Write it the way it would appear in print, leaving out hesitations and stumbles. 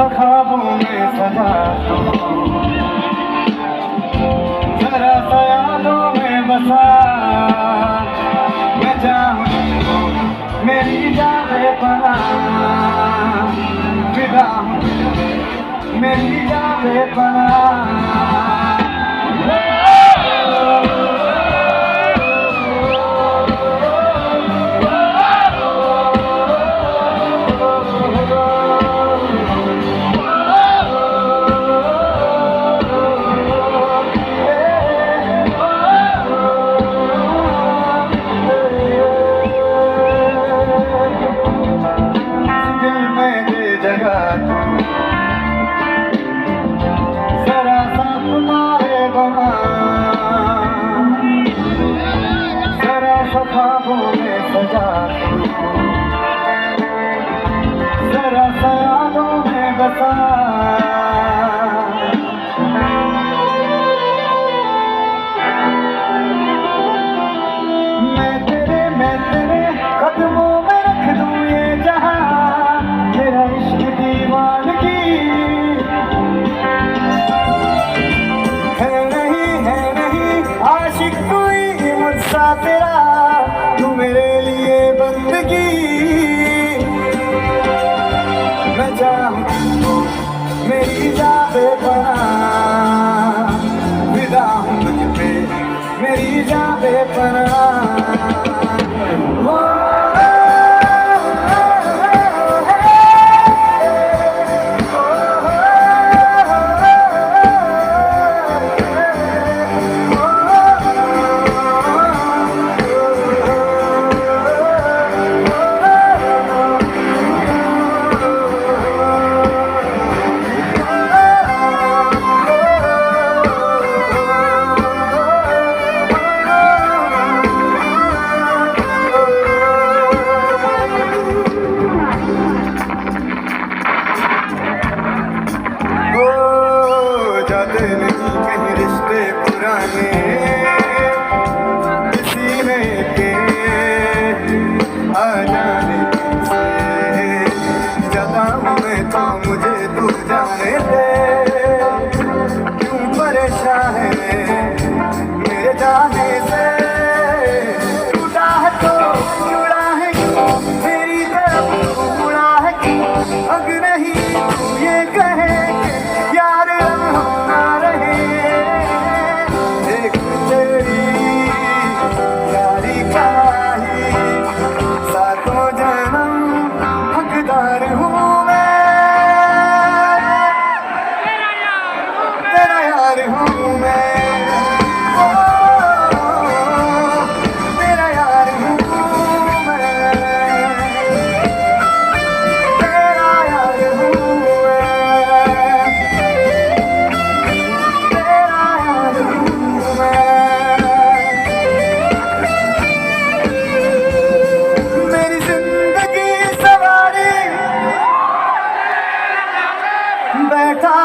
ख्वाबों में सजा तू, जरा सा यादों में बसा। मैं चाहूँ मेरी जाने पनाह, फिदा हूँ मेरी जाने पनाह। जरा सा तुम्हारे बहार, जरा सा ख्वाबों में सजा तू, जरा सा यादों में बसा। मैं तेरे कदमों में रख दूं ये जहां, तेरा इश्क दीवानगी है नहीं आशिक कोई मुझसा तेरा, तू मेरे लिए बंदगी। मैं चाहूँ मेरी जाने पनाह, फिदा हूँ तुझ पे मेरी जाने पनाह। जाते नहीं कहीं रिश्ते पुराने किसी में के आ जाने से, ज्यादा मैं तो मुझे तू जाने दे। क्यों परेशान है मेरे जाने से, टूटा है तो जुड़ा है मेरी तरफ उड़ा है कि अग नहीं तू ये कहे यार होना रहे। एक तेरी यारी का ही सातों जन्म हकदार हूँ मैं, तेरा यार हूँ मैं, तेरा यार हूँ मैं, तेरा यार हूँ बैठा